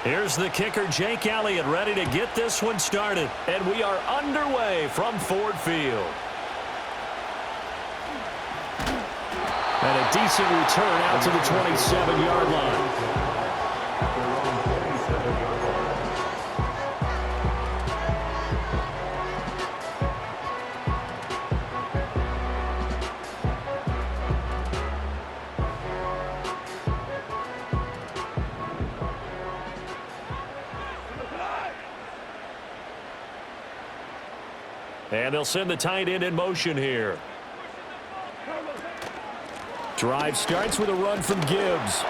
Here's the kicker, Jake Elliott, ready to get this one started. And we are underway from Ford Field. And a decent return out to the 27-yard line. And they'll send the tight end in motion here. Drive starts with a run from Gibbs.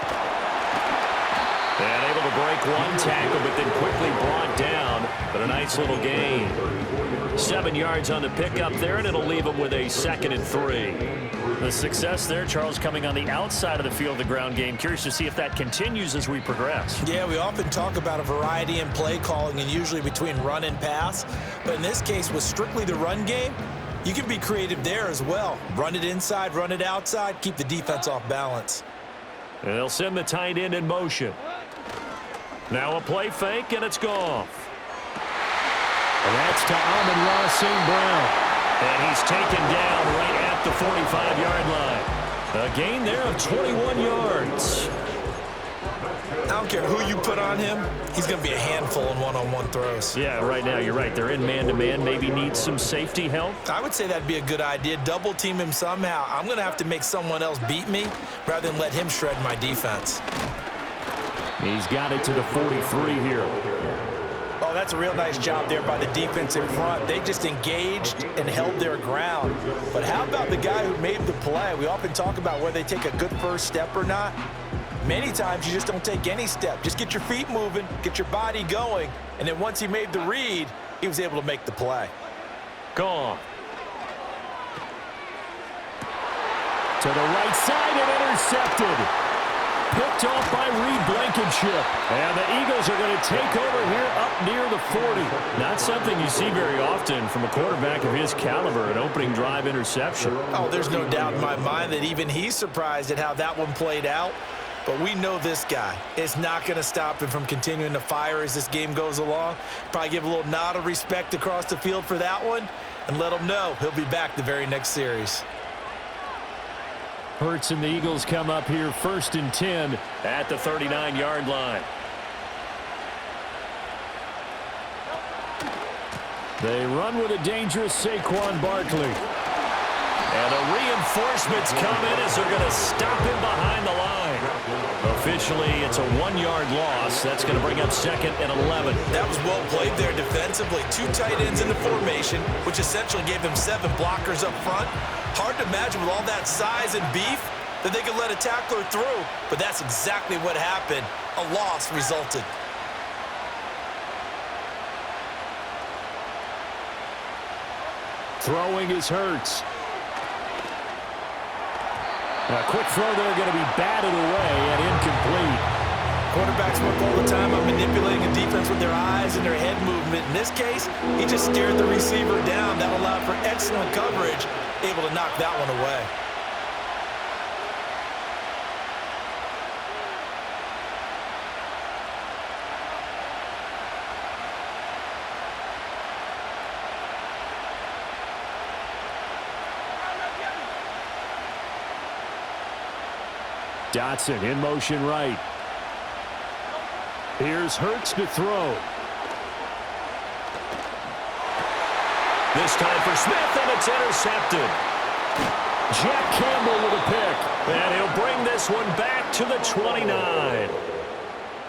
And able to break one tackle, but then quickly brought down. But a nice little gain. 7 yards on the pickup there, and it'll leave him with a 2nd and 3. The success there, Charles, coming on the outside of the field, the ground game. Curious to see if that continues as we progress. Yeah, we often talk about a variety in play calling and usually between run and pass. But in this case, with strictly the run game, you can be creative there as well. Run it inside, run it outside, keep the defense off balance. And they'll send the tight end in motion. Now a play fake, and it's gone. And that's to Amon-Ra St. Brown. And he's taken down right at the 45-yard line. A gain there of 21 yards. I don't care who you put on him, he's going to be a handful in one-on-one throws. Yeah, right now you're right. They're in man-to-man, maybe needs some safety help. I would say that'd be a good idea. Double team him somehow. I'm going to have to make someone else beat me rather than let him shred my defense. He's got it to the 43 here. Oh, that's a real nice job there by the defense in front. They just engaged and held their ground. But how about the guy who made the play? We often talk about whether they take a good first step or not. Many times you just don't take any step. Just get your feet moving, get your body going, and then once he made the read, he was able to make the play. Gone. To the right side and intercepted. Picked off by Reed Blankenship. And the Eagles are going to take over here up near the 40. Not something you see very often from a quarterback of his caliber, an opening drive interception. Oh, there's no doubt in my mind that even he's surprised at how that one played out. But we know this guy is not going to stop him from continuing to fire as this game goes along. Probably give a little nod of respect across the field for that one and let him know he'll be back the very next series. Hurts and the Eagles come up here 1st and 10 at the 39-yard line. They run with a dangerous Saquon Barkley. And the reinforcements come in as they're going to stop him behind the line. Officially, it's a 1-yard loss. That's going to bring up 2nd and 11. That was well played there defensively. 2 tight ends in the formation, which essentially gave them 7 blockers up front. Hard to imagine with all that size and beef that they could let a tackler through, but that's exactly what happened. A loss resulted. Throwing is Hurts. A quick throw there going to be batted away and incomplete. Quarterbacks work all the time on manipulating a defense with their eyes and their head movement. In this case, he just stared the receiver down. That allowed for excellent coverage, able to knock that one away. Dotson in motion right. Here's Hurts to throw. This time for Smith, and it's intercepted. Jack Campbell with a pick. And he'll bring this one back to the 29.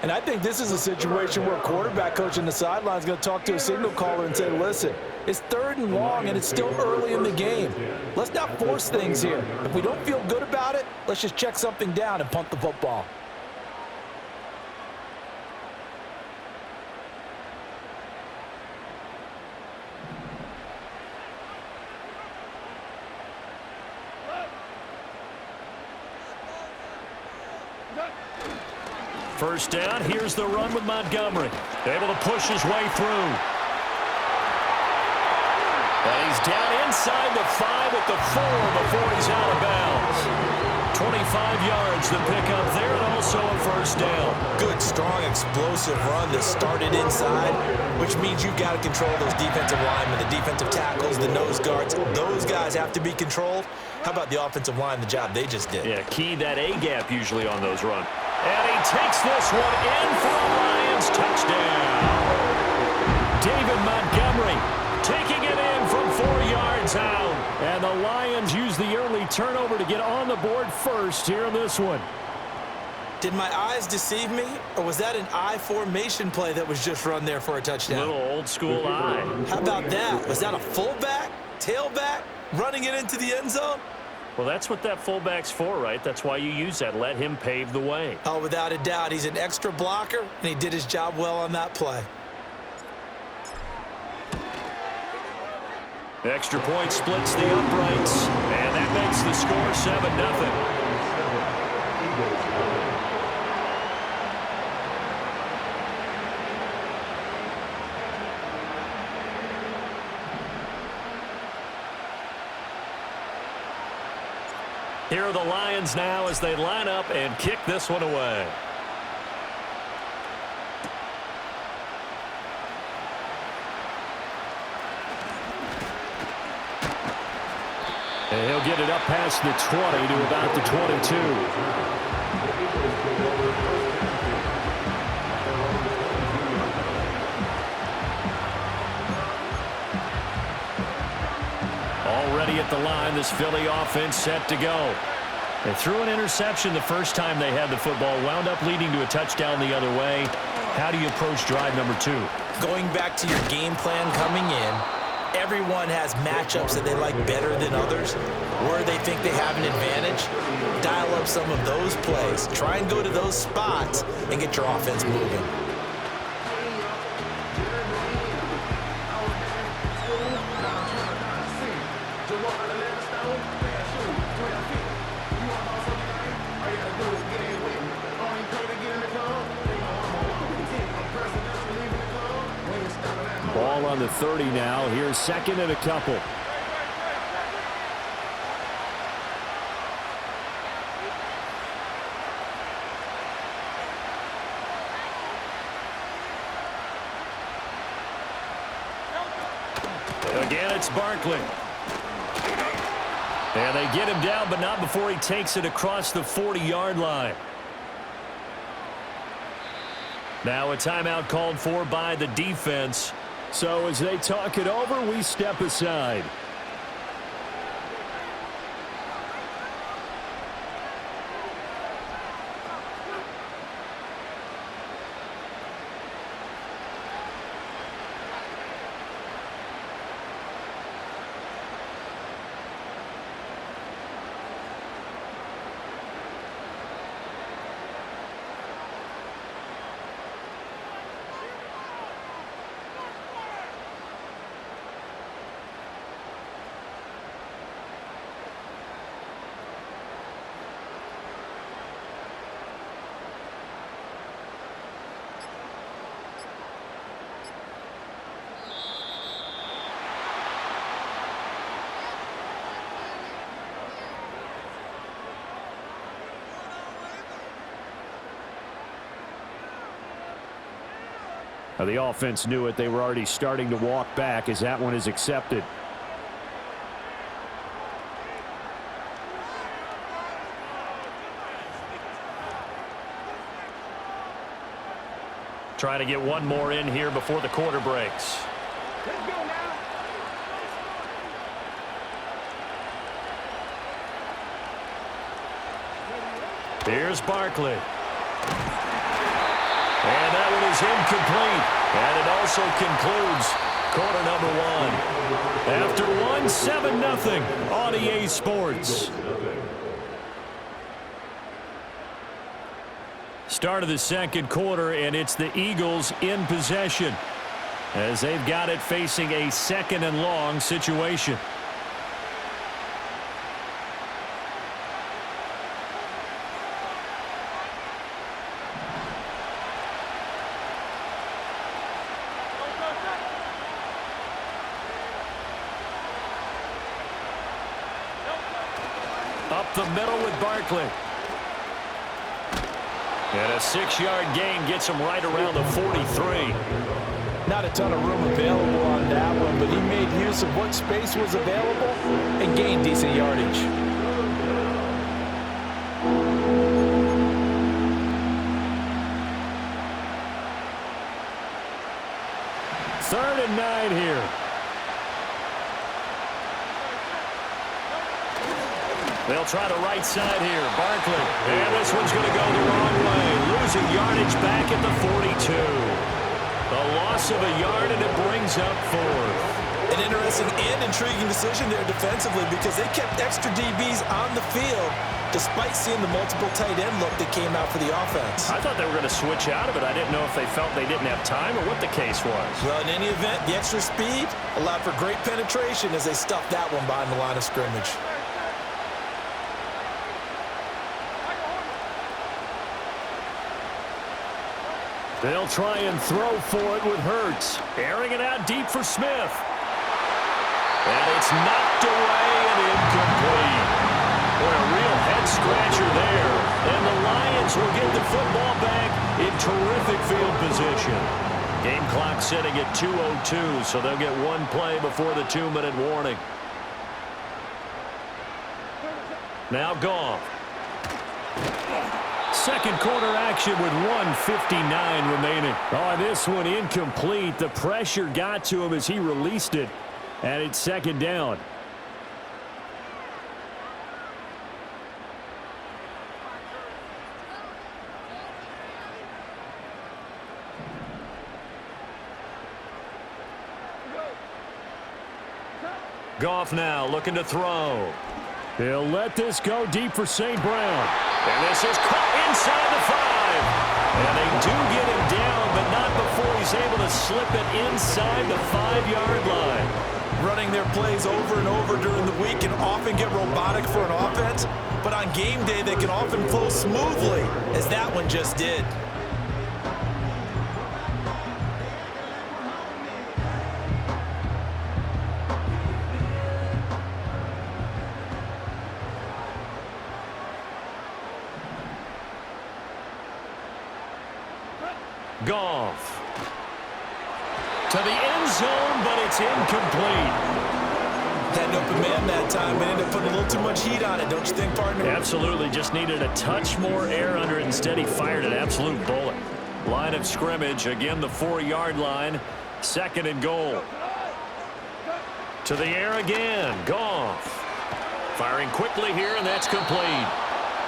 And I think this is a situation where a quarterback coach in the sideline is going to talk to a signal caller and say, listen, it's 3rd and long and it's still early in the game. Let's not force things here. If we don't feel good about it, let's just check something down and punt the football. First down, here's the run with Montgomery. Able to push his way through. And he's down inside the 5 at the 4 before he's out of bounds. 25 yards to pick up there, and also a first down. Good, strong, explosive run that started inside, which means you've got to control those defensive linemen, the defensive tackles, the nose guards. Those guys have to be controlled. How about the offensive line, the job they just did? Yeah, key that A-gap usually on those runs. And he takes this one in for a Lions touchdown. David Montgomery taking it in from 4 yards out. And the Lions use the early turnover to get on the board first here in this one. Did my eyes deceive me, or was that an I formation play that was just run there for a touchdown? Little old school eye. How about that? Was that a fullback, tailback, running it into the end zone? Well, that's what that fullback's for, right? That's why you use that. Let him pave the way. Oh, without a doubt. He's an extra blocker, and he did his job well on that play. Extra point splits the uprights, and that makes the score 7-0. Here are the Lions now as they line up and kick this one away. And he'll get it up past the 20 to about the 22. Already at the line, this Philly offense set to go. They threw an interception the first time they had the football, wound up leading to a touchdown the other way. How do you approach drive number 2? Going back to your game plan coming in, everyone has matchups that they like better than others, where they think they have an advantage. Dial up some of those plays. Try and go to those spots and get your offense moving. Ball on the 30 now. Here's second and a couple. Again, it's Barkley. And they get him down, but not before he takes it across the 40-yard line. Now a timeout called for by the defense. So as they talk it over, we step aside. Now the offense knew it. They were already starting to walk back as that one is accepted. Trying to get one more in here before the quarter breaks. Let's go now. Here's Barkley. And that one is incomplete. And it also concludes quarter number 1. After 1, 7-0 on EA Sports. Start of the second quarter, and it's the Eagles in possession as they've got it facing a second and long situation. Up the middle with Barkley. And a 6-yard gain gets him right around the 43. Not a ton of room available on that one, but he made use of what space was available and gained decent yardage. Third and 9 here. They'll try the right side here. Barkley. And this one's going to go the wrong way. Losing yardage back at the 42. A loss of a yard, and it brings up 4th. An interesting and intriguing decision there defensively because they kept extra DBs on the field despite seeing the multiple tight end look that came out for the offense. I thought they were going to switch out of it. I didn't know if they felt they didn't have time or what the case was. Well, in any event, the extra speed allowed for great penetration as they stuffed that one behind the line of scrimmage. They'll try and throw for it with Hurts. Airing it out deep for Smith. And it's knocked away and incomplete. Boy, a real head-scratcher there. And the Lions will get the football back in terrific field position. Game clock sitting at 2:02, so they'll get one play before the 2-minute warning. Now Goff. Second quarter action with 1:59 remaining. Oh, this one incomplete. The pressure got to him as he released it. And it's second down. Goff now looking to throw. He'll let this go deep for St. Brown. And this is caught inside the 5. And they do get him down, but not before he's able to slip it inside the 5-yard line. Running their plays over and over during the week can often get robotic for an offense, but on game day they can often flow smoothly, as that one just did. Goff. To the end zone, but it's incomplete. Had an open man that time, but ended up putting a little too much heat on it, don't you think, partner? Absolutely. Just needed a touch more air under it. Instead, he fired an absolute bullet. Line of scrimmage, again the 4-yard line. Second and goal. To the air again. Goff. Firing quickly here, and that's complete.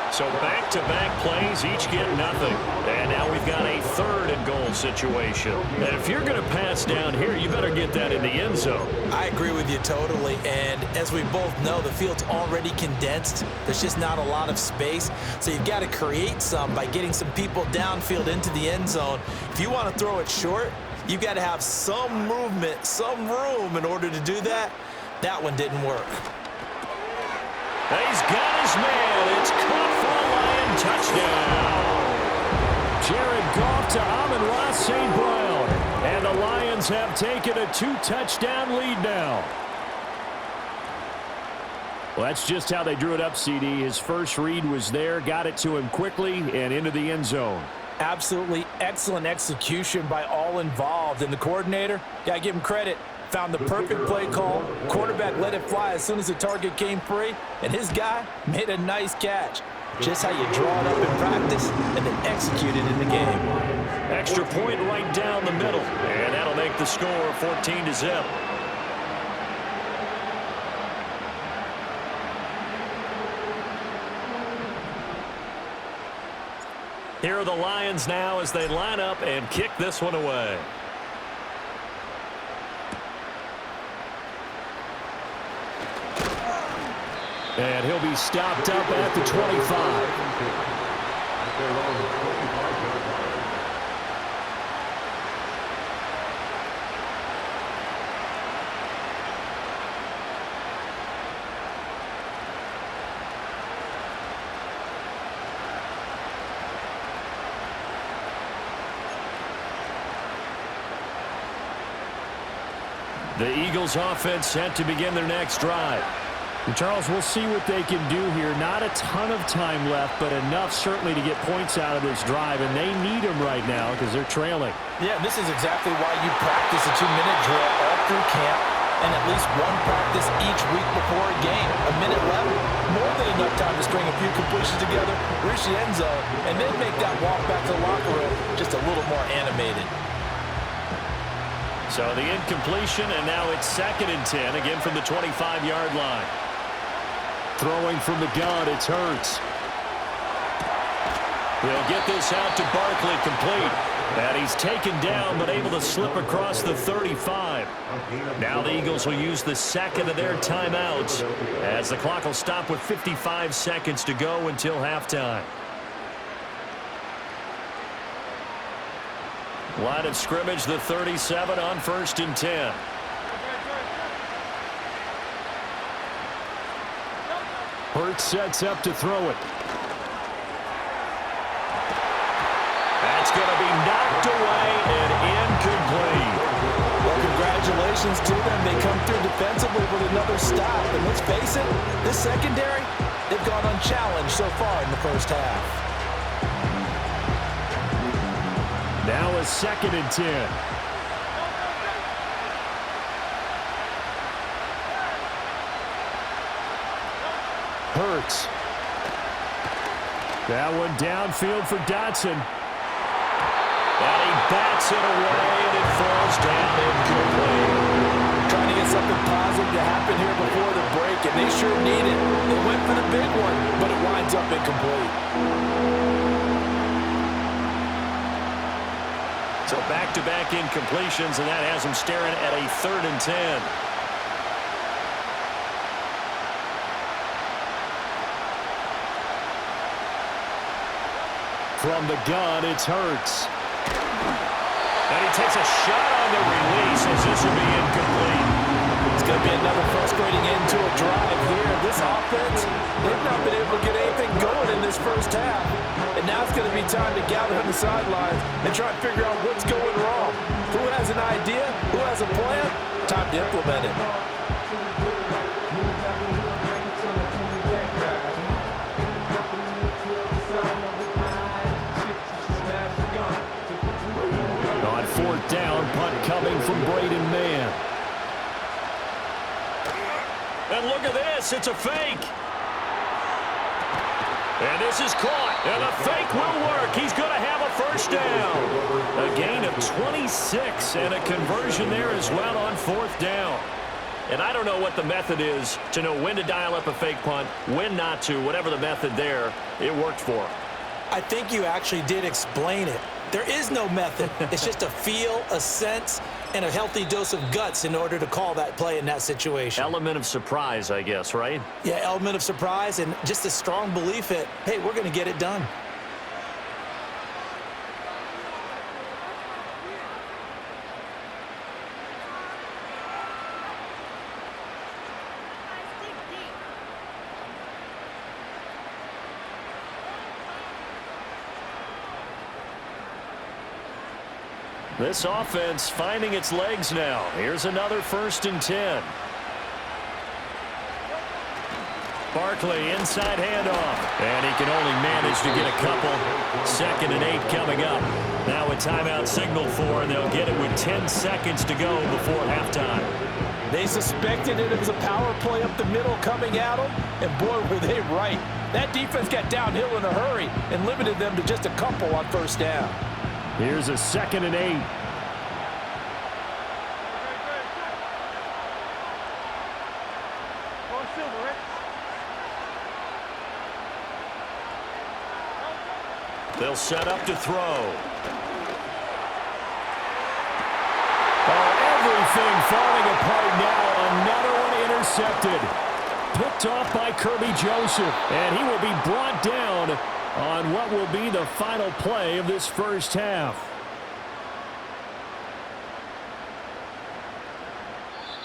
So back-to-back plays, each get nothing. And now we've got a third and goal situation. And if you're going to pass down here, you better get that in the end zone. I agree with you totally. And as we both know, the field's already condensed. There's just not a lot of space. So you've got to create some by getting some people downfield into the end zone. If you want to throw it short, you've got to have some movement, some room in order to do that. That one didn't work. He's got his man. It's caught for a Lion touchdown. Jared Goff to Amon-Ra St. Brown. And the Lions have taken a 2-touchdown lead now. Well, that's just how they drew it up, CD. His first read was there, got it to him quickly, and into the end zone. Absolutely excellent execution by all involved. And the coordinator, got to give him credit. Found the perfect play call. Quarterback let it fly as soon as the target came free. And his guy made a nice catch. Just how you draw it up in practice and then execute it in the game. Extra point right down the middle. And that'll make the score 14-0. Here are the Lions now as they line up and kick this one away. And he'll be stopped up at the 25. The Eagles offense set to begin their next drive. Charles, we'll see what they can do here. Not a ton of time left, but enough certainly to get points out of this drive, and they need them right now because they're trailing. Yeah, this is exactly why you practice a 2-minute drill all through camp and at least one practice each week before a game. A minute left, more than enough time to string a few completions together, reach the end zone, and then make that walk back to the locker room just a little more animated. So the incompletion, and now it's 2nd and 10, again from the 25-yard line. Throwing from the gun, it's Hurts. He'll get this out to Barkley, complete. And he's taken down, but able to slip across the 35. Now the Eagles will use the second of their timeouts, as the clock will stop with 55 seconds to go until halftime. Line of scrimmage, the 37 on 1st and 10. Hurts sets up to throw it. That's going to be knocked away and incomplete. Well, congratulations to them. They come through defensively with another stop. And let's face it, this secondary, they've gone unchallenged so far in the first half. Now a 2nd and 10. Hurts. That one downfield for Dotson. And he bats it away, and it falls down incomplete. Trying to get something positive to happen here before the break, and they sure need it. They went for the big one, but it winds up incomplete. So back-to-back incompletions, and that has them staring at a 3rd and 10. From the gun, it's Hurts. And he takes a shot on the release as this will be incomplete. It's going to be another frustrating end to a drive here. This offense, they've not been able to get anything going in this first half. And now it's going to be time to gather on the sidelines and try and figure out what's going wrong. Who has an idea? Who has a plan? Time to implement it. On 4th down, punt coming from Braden Mann. And look at this, it's a fake. And this is caught, and the fake will work. He's going to have a first down. A gain of 26, and a conversion there as well on 4th down. And I don't know what the method is to know when to dial up a fake punt, when not to. Whatever the method there, it worked for him. I think you actually did explain it. There is no method. It's just a feel, a sense, and a healthy dose of guts in order to call that play in that situation. Element of surprise, I guess, right? Yeah, element of surprise and just a strong belief that, hey, we're going to get it done. This offense finding its legs now. Here's another 1st and 10. Barkley, inside handoff. And he can only manage to get a couple. 2nd and 8 coming up. Now a timeout signal for, and they'll get it with 10 seconds to go before halftime. They suspected it was a power play up the middle coming at them, and boy, were they right. That defense got downhill in a hurry and limited them to just a couple on 1st down. Here's a 2nd and 8. They'll set up to throw. Oh, everything falling apart now. Another one intercepted. Picked off by Kirby Joseph. And he will be brought down on what will be the final play of this first half.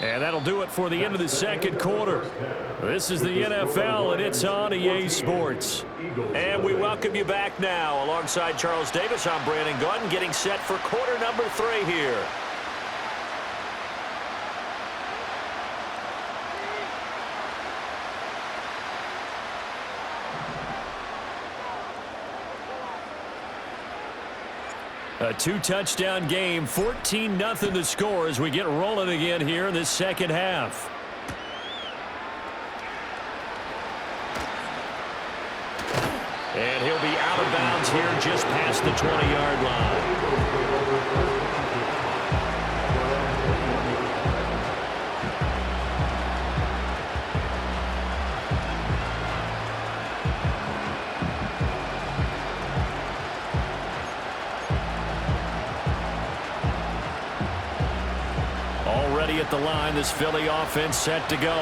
And that'll do it for the end of the second quarter. This is the NFL, and it's on EA Sports. And we welcome you back now. Alongside Charles Davis, I'm Brandon Gordon, getting set for quarter number 3 here. A two-touchdown game, 14-0 the score as we get rolling again here in this second half. And he'll be out of bounds here just past the 20-yard line. Already at the line, this Philly offense set to go.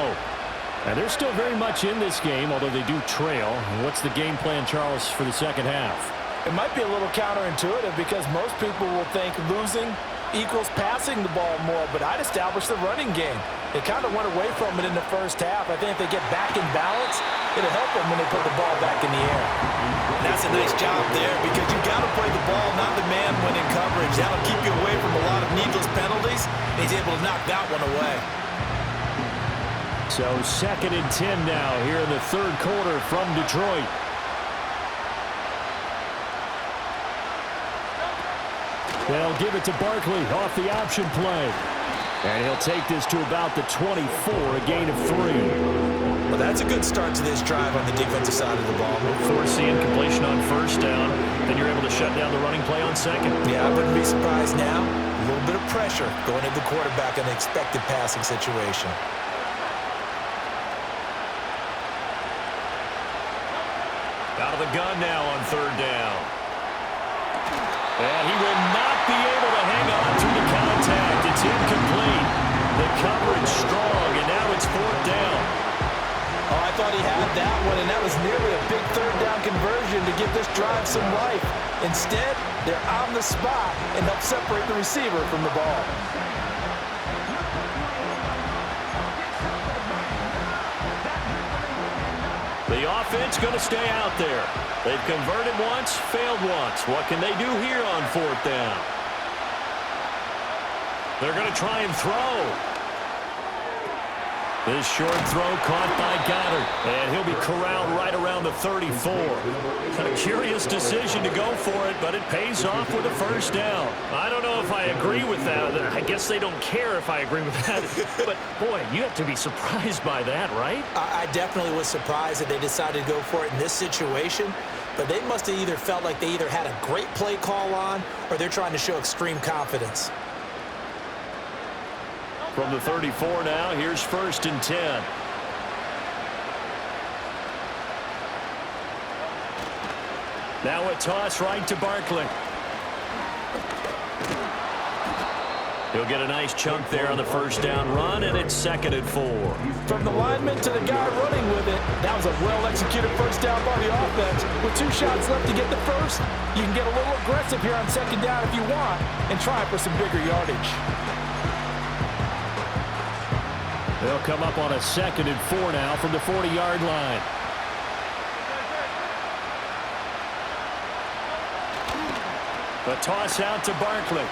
And they're still very much in this game, although they do trail. What's the game plan, Charles, for the second half? It might be a little counterintuitive because most people will think losing equals passing the ball more, but I'd establish the running game. They kind of went away from it in the first half. I think if they get back in balance, it'll help them when they put the ball back in the air. And that's a nice job there because you've got to play the ball, not the man when in coverage. That'll keep you away from a lot of needless penalties. He's able to knock that one away. So 2nd and 10 now here in the third quarter from Detroit. They'll give it to Barkley off the option play. And he'll take this to about the 24, a gain of 3. Well, that's a good start to this drive on the defensive side of the ball. Forcing completion on first down. Then you're able to shut down the running play on second. Yeah, I wouldn't be surprised now. A little bit of pressure going at the quarterback in an expected passing situation. Out of the gun now on third down. And he will not be able to hang on through the contact. It's incomplete. The coverage strong, and now it's 4th down. Oh, I thought he had that one, and that was nearly a big third down conversion to give this drive some life. Instead, they're on the spot and help separate the receiver from the ball. The offense going to stay out there. They've converted once, failed once. What can they do here on 4th down? They're going to try and throw. This short throw caught by Goddard, and he'll be corralled right around the 34. A curious decision to go for it, but it pays off with a first down. I don't know if I agree with that. I guess they don't care if I agree with that. But, boy, you have to be surprised by that, right? I definitely was surprised that they decided to go for it in this situation, but they must have either felt like they either had a great play call on or they're trying to show extreme confidence. From the 34 now, here's 1st and 10. Now a toss right to Barkley. He'll get a nice chunk there on the first down run, and it's 2nd and 4. From the lineman to the guy running with it, that was a well-executed first down by the offense. With 2 shots left to get the first, you can get a little aggressive here on 2nd down if you want and try for some bigger yardage. They'll come up on a 2nd and 4 now from the 40-yard line. The toss out to Barkley.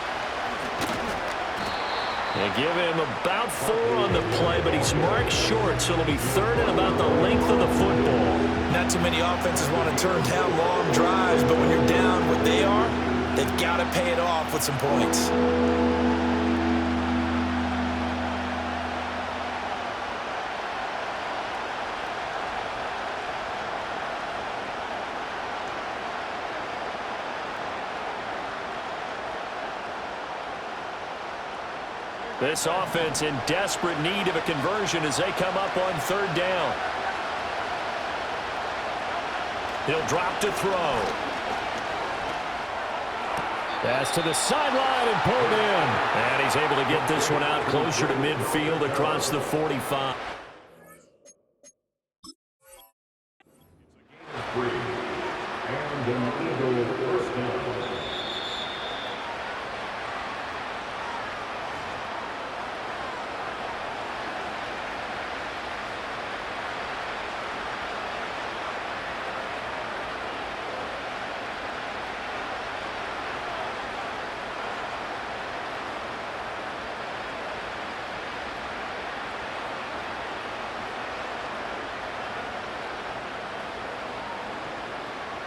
They give him about 4 on the play, but he's marked short, so it'll be 3rd and about the length of the football. Not too many offenses want to turn down long drives, but when you're down what they are, they've got to pay it off with some points. This offense in desperate need of a conversion as they come up on 3rd down. He'll drop to throw. Pass to the sideline and pulled in. And he's able to get this one out closer to midfield across the 45. And an Eagle first down.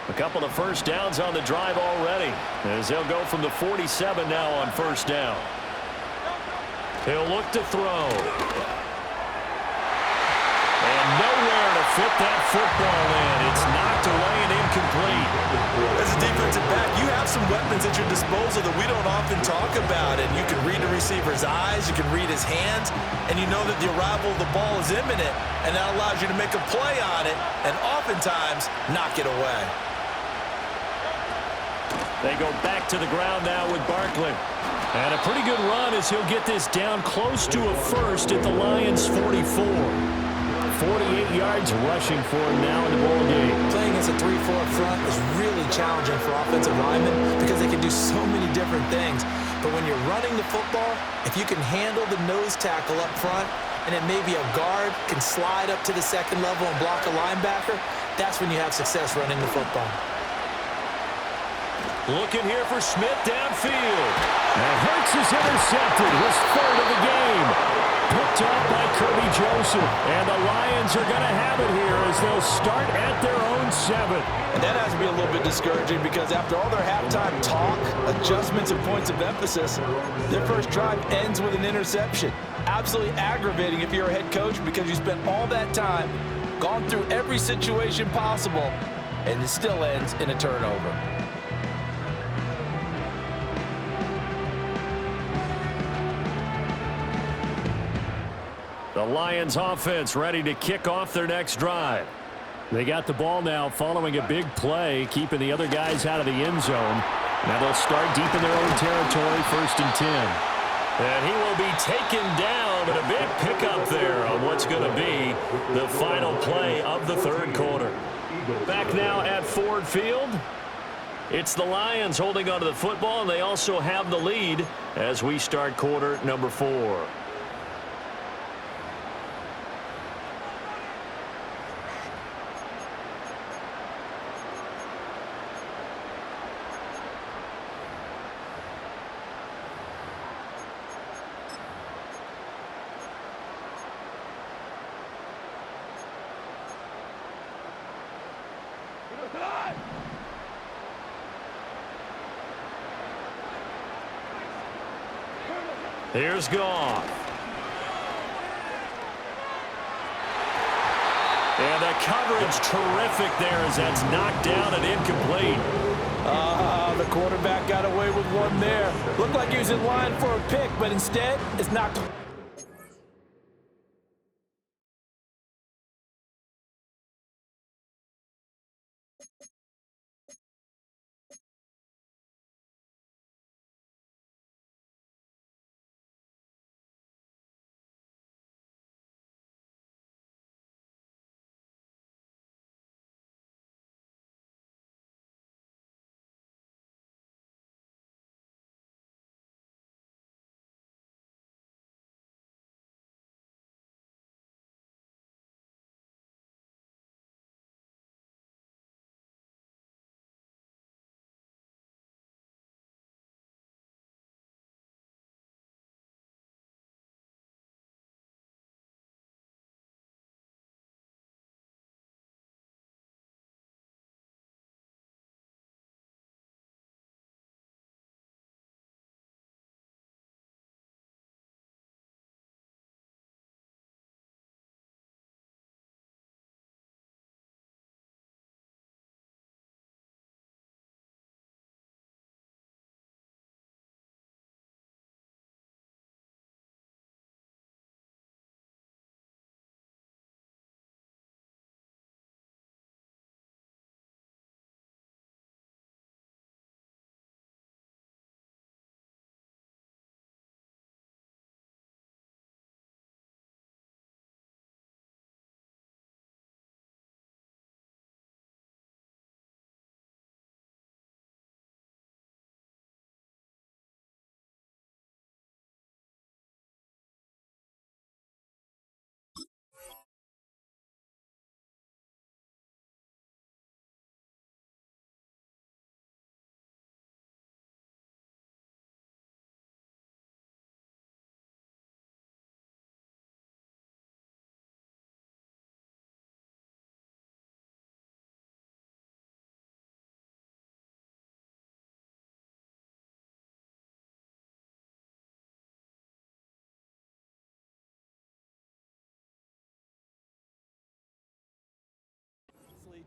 A couple of first downs on the drive already, as they'll go from the 47 now on first down. He'll look to throw. And nowhere to fit that football in. It's knocked away and incomplete. As a defensive back, you have some weapons at your disposal that we don't often talk about. And you can read the receiver's eyes, you can read his hands, and you know that the arrival of the ball is imminent, and that allows you to make a play on it and oftentimes knock it away. They go back to the ground now with Barkley. And a pretty good run as he'll get this down close to a first at the Lions' 44. 48 yards rushing for him now in the ball game. Playing as a 3-4 front is really challenging for offensive linemen because they can do so many different things. But when you're running the football, if you can handle the nose tackle up front, and then maybe a guard can slide up to the second level and block a linebacker, that's when you have success running the football. Looking here for Smith downfield. And Hurts is intercepted. His third of the game. Picked up by Kirby Joseph. And the Lions are going to have it here as they'll start at their own 7. And that has to be a little bit discouraging because after all their halftime talk, adjustments, and points of emphasis, their first drive ends with an interception. Absolutely aggravating if you're a head coach because you spent all that time, gone through every situation possible, and it still ends in a turnover. The Lions offense ready to kick off their next drive. They got the ball now following a big play, keeping the other guys out of the end zone. Now they'll start deep in their own territory, 1st and 10. And he will be taken down, but a big pickup there on what's going to be the final play of the third quarter. Back now at Ford Field. It's the Lions holding onto the football, and they also have the lead as we start quarter number 4. Here's Goff. And the coverage terrific there as that's knocked down and incomplete. The quarterback got away with one there. Looked like he was in line for a pick, but instead it's knocked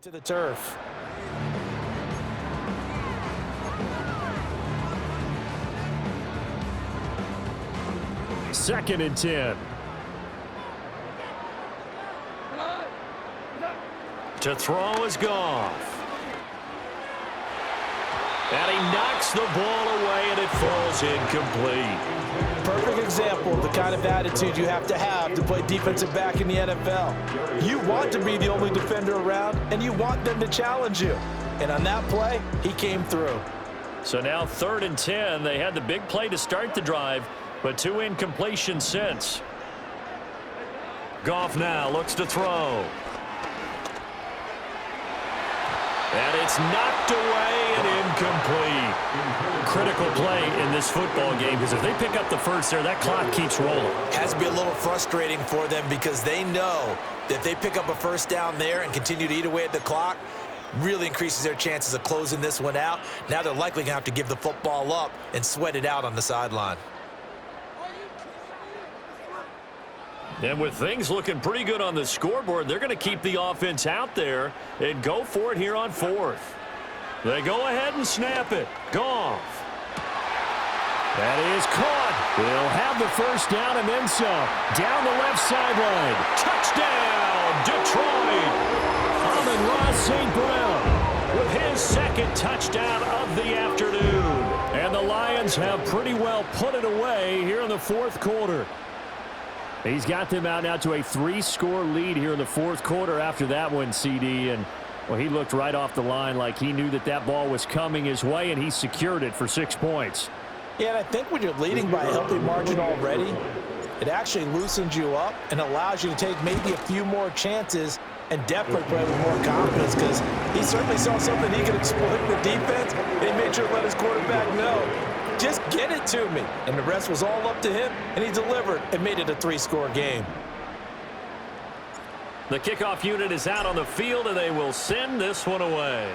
To the turf. Second and 10. To throw is Goff. And he knocks the ball away, and it falls incomplete. Perfect example of the kind of attitude you have to play defensive back in the NFL. You want to be the only defender around, and you want them to challenge you. And on that play, he came through. So now 3rd and 10. They had the big play to start the drive, but 2 incompletions since. Goff now looks to throw. And it's knocked away and incomplete. Critical play in this football game, because if they pick up the first there, that clock keeps rolling. Has to be a little frustrating for them because they know that if they pick up a first down there and continue to eat away at the clock, really increases their chances of closing this one out. Now they're likely going to have to give the football up and sweat it out on the sideline. And with things looking pretty good on the scoreboard, they're going to keep the offense out there and go for it here on 4th. They go ahead and snap it. Goff. That is caught. They'll have the first down and then some. Down the left sideline. Touchdown, Detroit. Amon-Ra St. Brown with his second touchdown of the afternoon. And the Lions have pretty well put it away here in the 4th quarter. He's got them out now to a 3-score lead here in the 4th quarter after that one, CD. And, well, he looked right off the line like he knew that that ball was coming his way, and he secured it for 6 points. Yeah, and I think when you're leading by a healthy margin already, it actually loosens you up and allows you to take maybe a few more chances and definitely play with more confidence, because he certainly saw something he could exploit in the defense, and he made sure to let his quarterback know, just get it to me. And the rest was all up to him, and he delivered and made it a 3-score game. The kickoff unit is out on the field, and they will send this one away.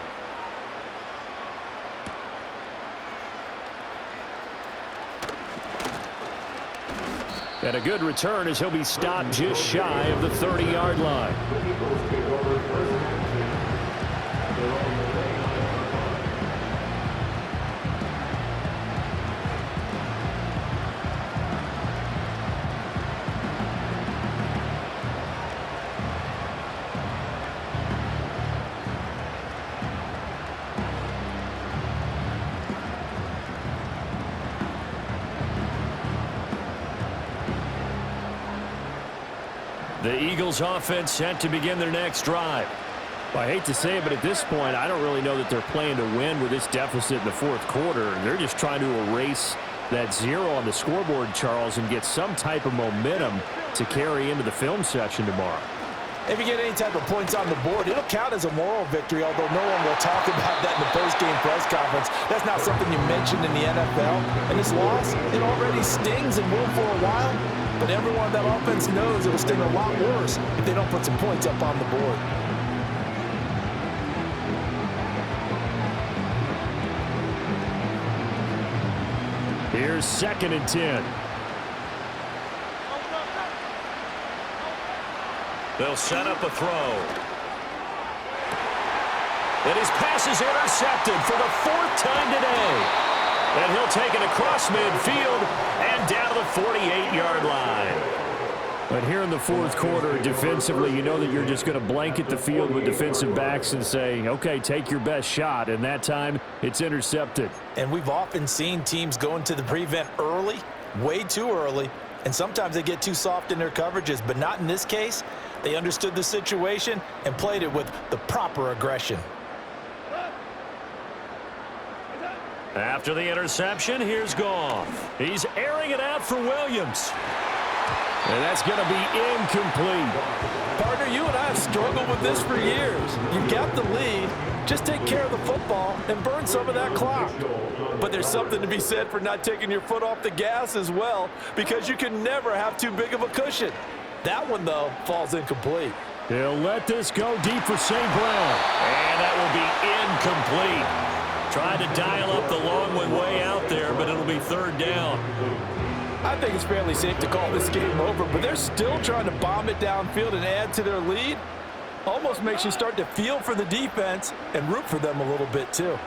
And a good return as he'll be stopped just shy of the 30-yard line. The Eagles offense set to begin their next drive. Well, I hate to say it, but at this point, I don't really know that they're playing to win with this deficit in the 4th quarter. They're just trying to erase that 0 on the scoreboard, Charles, and get some type of momentum to carry into the film session tomorrow. If you get any type of points on the board, it'll count as a moral victory, although no one will talk about that in the post-game press conference. That's not something you mentioned in the NFL. And this loss, it already stings and will for a while, but everyone on that offense knows it will sting a lot worse if they don't put some points up on the board. Here's 2nd and 10. They'll set up a throw. And his pass is intercepted for the 4th time today. And he'll take it across midfield and down to the 48-yard line. But here in the 4th quarter, defensively, you know that you're just going to blanket the field with defensive backs and say, okay, take your best shot. And that time, it's intercepted. And we've often seen teams go into the prevent early, way too early, and sometimes they get too soft in their coverages, but not in this case. They understood the situation and played it with the proper aggression. After the interception, here's Goff. He's airing it out for Williams. And that's going to be incomplete. Partner, you and I have struggled with this for years. You've got the lead. Just take care of the football and burn some of that clock. But there's something to be said for not taking your foot off the gas as well, because you can never have too big of a cushion. That one, though, falls incomplete. He'll let this go deep for St. Brown. And that will be incomplete. Tried to dial up the long one way out there, but it'll be 3rd down. I think it's fairly safe to call this game over, but they're still trying to bomb it downfield and add to their lead. Almost makes you start to feel for the defense and root for them a little bit too.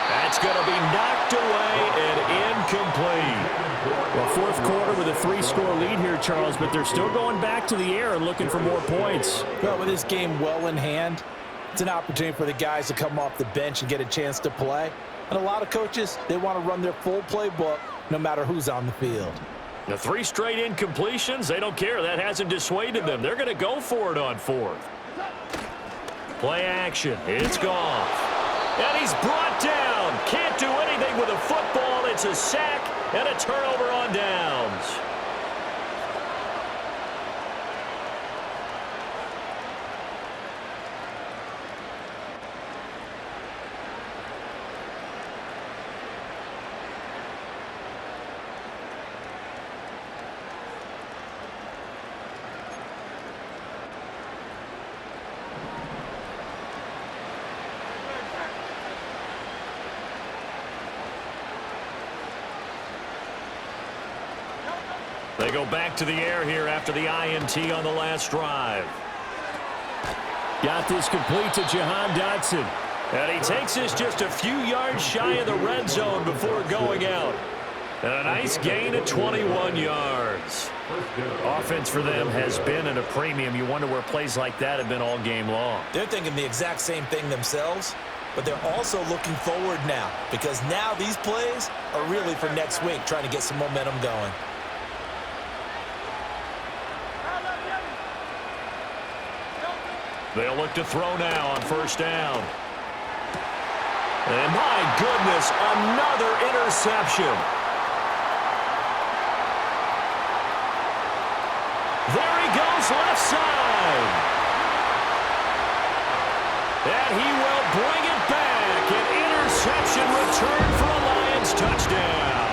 That's going to be knocked away and incomplete. Well, fourth quarter with a 3-score lead here, Charles, but they're still going back to the air and looking for more points. Well, with this game well in hand, it's an opportunity for the guys to come off the bench and get a chance to play. And a lot of coaches, they want to run their full playbook no matter who's on the field. The 3 straight incompletions, they don't care. That hasn't dissuaded them. They're going to go for it on fourth. Play action. It's gone. And he's brought down. Can't do anything with a football. It's a sack and a turnover on downs. They go back to the air here after the INT on the last drive. Got this complete to Jahan Dotson. And he takes this just a few yards shy of the red zone before going out. And a nice gain of 21 yards. Offense for them has been at a premium. You wonder where plays like that have been all game long. They're thinking the exact same thing themselves, but they're also looking forward now because now these plays are really for next week, trying to get some momentum going. They'll look to throw now on first down. And my goodness, another interception. There he goes left side. And he will bring it back. An interception return for a Lions touchdown.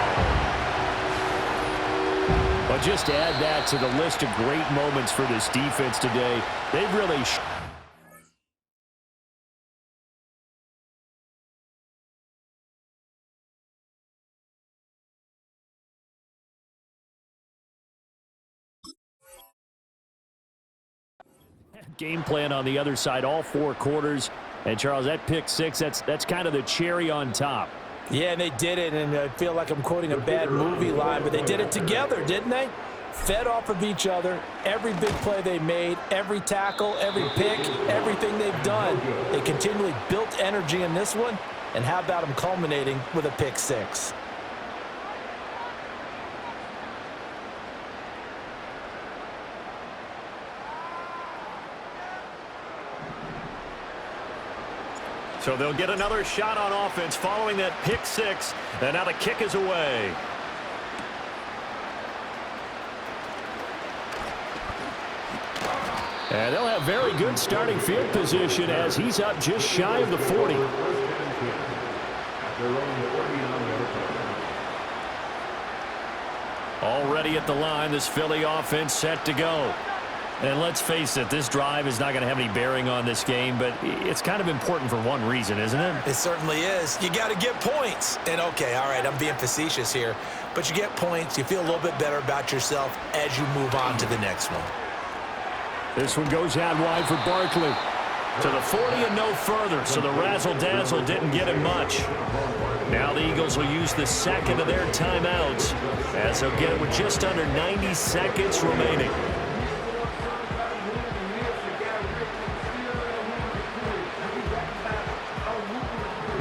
Well, just add that to the list of great moments for this defense today. They've really... game plan on the other side, all 4 quarters. And, Charles, that pick 6, that's kind of the cherry on top. Yeah, and they did it, and I feel like I'm quoting a bad movie line, but they did it together, didn't they? Fed off of each other, every big play they made, every tackle, every pick, everything they've done. They continually built energy in this one, and how about them culminating with a pick 6? So they'll get another shot on offense following that pick 6. And now the kick is away. And they'll have very good starting field position as he's up just shy of the 40. Already at the line, this Philly offense set to go. And let's face it, this drive is not going to have any bearing on this game, but it's kind of important for one reason, isn't it? It certainly is. You got to get points. And, okay, all right, I'm being facetious here, but you get points, you feel a little bit better about yourself as you move on to the next one. This one goes out wide for Barkley. To the 40 and no further, so the razzle-dazzle didn't get him much. Now the Eagles will use the second of their timeouts as they'll get it with just under 90 seconds remaining.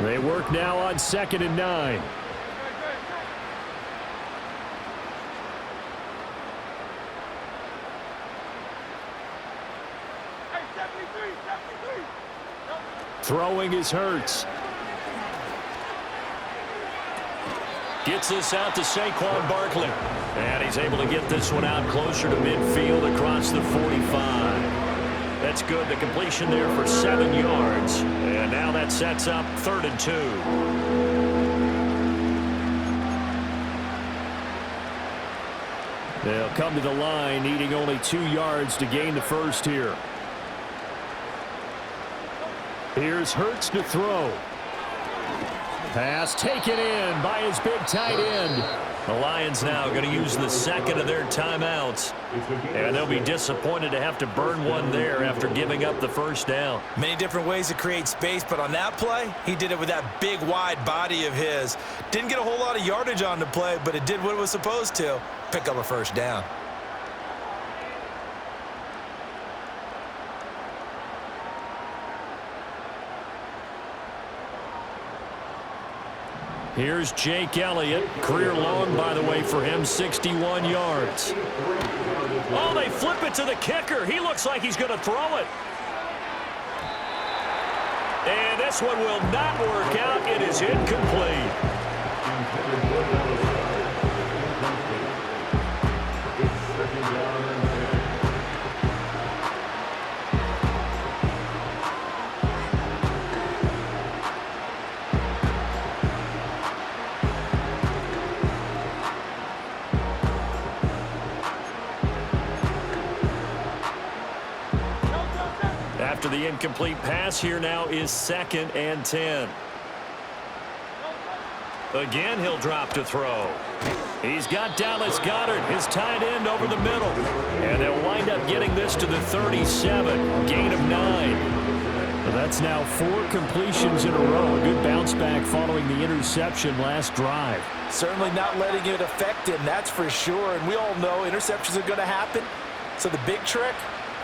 They work now on 2nd and 9. Throwing is Hurts. Gets this out to Saquon Barkley. And he's able to get this one out closer to midfield across the 45. That's good. The completion there for 7 yards. And now that sets up 3rd and 2. They'll come to the line, needing only 2 yards to gain the first here. Here's Hurts to throw. Pass taken in by his big tight end. The Lions now going to use the second of their timeouts. And they'll be disappointed to have to burn one there after giving up the first down. Many different ways to create space, but on that play, he did it with that big, wide body of his. Didn't get a whole lot of yardage on the play, but it did what it was supposed to. Pick up a first down. Here's Jake Elliott. Career long, by the way, for him, 61 yards. Oh, they flip it to the kicker. He looks like he's going to throw it. And this one will not work out. It is incomplete. After the incomplete pass, here now is 2nd and 10. Again, he'll drop to throw. He's got Dallas Goedert, his tight end, over the middle. And they'll wind up getting this to the 37, gain of 9. Well, that's now 4 completions in a row. A good bounce back following the interception last drive. Certainly not letting it affect him, that's for sure. And we all know interceptions are going to happen. So the big trick,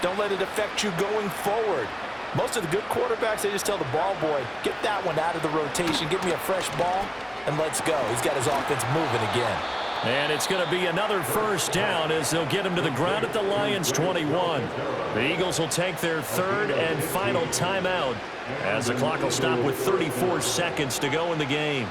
don't let it affect you going forward. Most of the good quarterbacks, they just tell the ball boy, get that one out of the rotation, give me a fresh ball, and let's go. He's got his offense moving again. And it's going to be another first down as they'll get him to the ground at the Lions' 21. The Eagles will take their 3rd and final timeout as the clock will stop with 34 seconds to go in the game.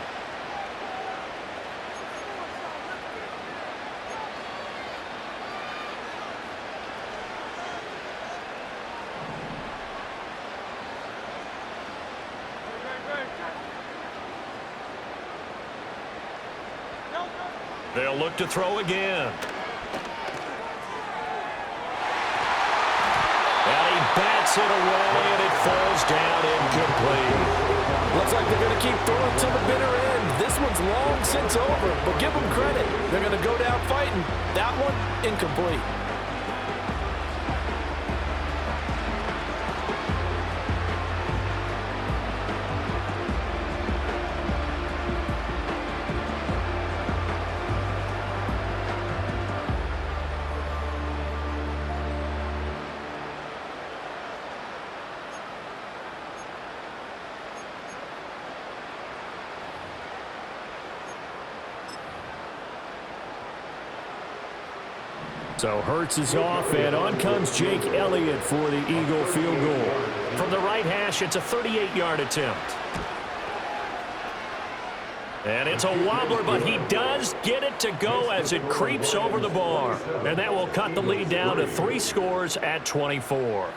They'll look to throw again. And he bats it away, and it falls down incomplete. Looks like they're going to keep throwing to the bitter end. This one's long since over, but give them credit. They're going to go down fighting. That one, incomplete. So Hurts is off, and on comes Jake Elliott for the Eagle field goal. From the right hash, it's a 38-yard attempt. And it's a wobbler, but he does get it to go as it creeps over the bar. And that will cut the lead down to 3 scores at 24.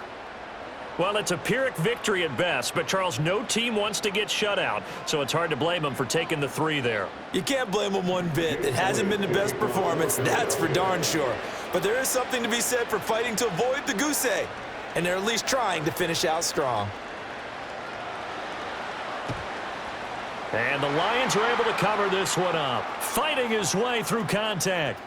Well, it's a Pyrrhic victory at best, but, Charles, no team wants to get shut out, so it's hard to blame them for taking the 3 there. You can't blame them one bit. It hasn't been the best performance, that's for darn sure. But there is something to be said for fighting to avoid the goose egg, and they're at least trying to finish out strong. And the Lions are able to cover this one up, fighting his way through contact.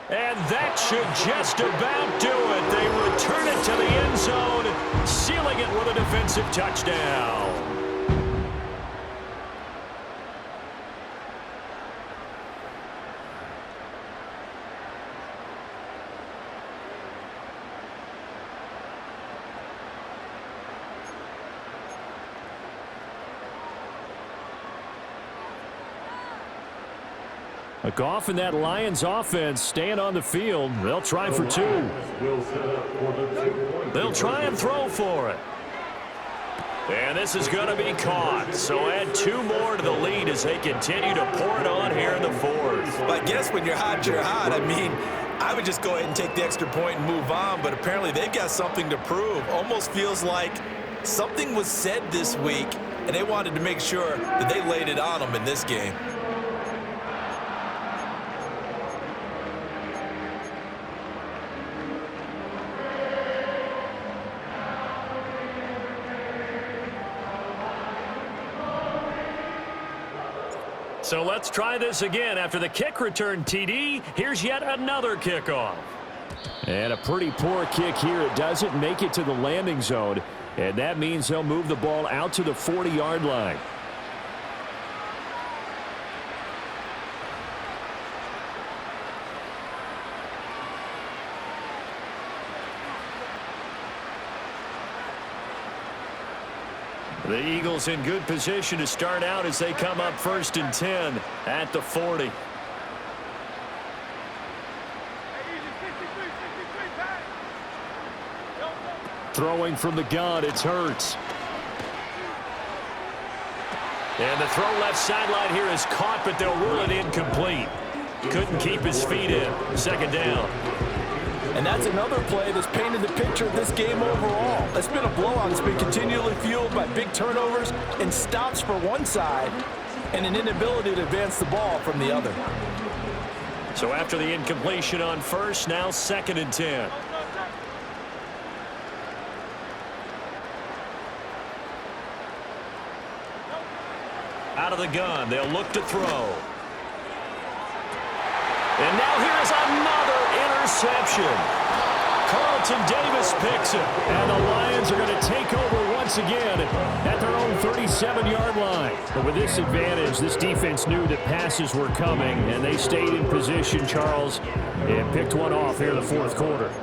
And that should just about do it. They return it to the end zone, sealing it with a defensive touchdown. A Goff and that Lions offense staying on the field. They'll try for 2. They'll try and throw for it. And this is going to be caught. So add 2 more to the lead as they continue to pour it on here in the 4th. Well, I guess when you're hot, you're hot. I mean, I would just go ahead and take the extra point and move on, but apparently they've got something to prove. Almost feels like something was said this week, and they wanted to make sure that they laid it on them in this game. So let's try this again. After the kick return TD, here's yet another kickoff. And a pretty poor kick here. It doesn't make it to the landing zone, and that means they'll move the ball out to the 40-yard line. The Eagles in good position to start out as they come up 1st and 10 at the 40. Throwing from the gun, it's Hurts. And the throw left sideline here is caught, but they'll rule it incomplete. Couldn't keep his feet in. 2nd down. And that's another play that's painted the picture of this game overall. It's been a blowout. It's been continually fueled by big turnovers and stops for one side and an inability to advance the ball from the other. So after the incompletion on 1st, now 2nd and 10. Out of the gun, they'll look to throw. And now here is another interception. Carlton Davis picks it. And the Lions are going to take over once again at their own 37-yard line. But with this advantage, this defense knew that passes were coming, and they stayed in position, Charles, and picked one off here in the 4th quarter.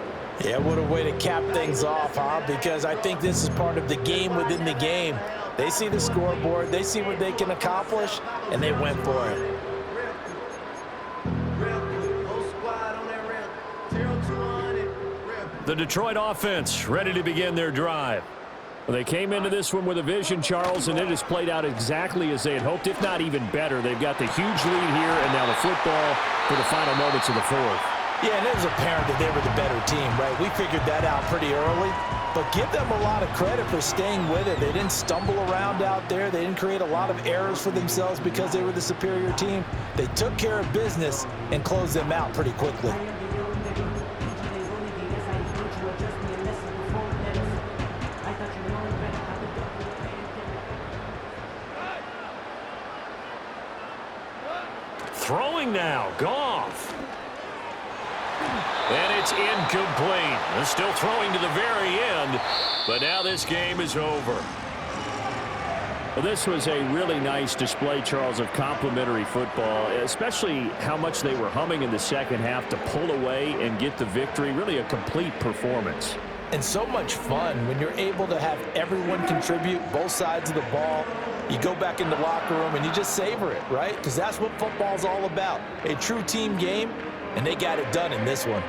Yeah, what a way to cap things off, huh? Because I think this is part of the game within the game. They see the scoreboard, they see what they can accomplish, and they went for it. The Detroit offense ready to begin their drive. Well, they came into this one with a vision, Charles, and it has played out exactly as they had hoped, if not even better. They've got the huge lead here, and now the football for the final moments of the 4th. Yeah, and it was apparent that they were the better team, right? We figured that out pretty early. But give them a lot of credit for staying with it. They didn't stumble around out there. They didn't create a lot of errors for themselves because they were the superior team. They took care of business and closed them out pretty quickly. Throwing now, Goff. And it's incomplete. They're still throwing to the very end, but now this game is over. Well, this was a really nice display, Charles, of complimentary football, especially how much they were humming in the second half to pull away and get the victory. Really a complete performance. And so much fun when you're able to have everyone contribute, both sides of the ball. You go back in the locker room and you just savor it, right? Because that's what football's all about. A true team game, and they got it done in this one.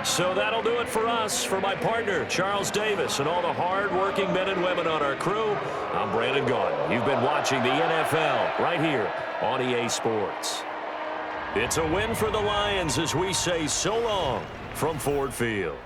So that'll do it for us. For my partner, Charles Davis, and all the hard-working men and women on our crew, I'm Brandon Gaudin. You've been watching the NFL right here on EA Sports. It's a win for the Lions as we say so long from Ford Field.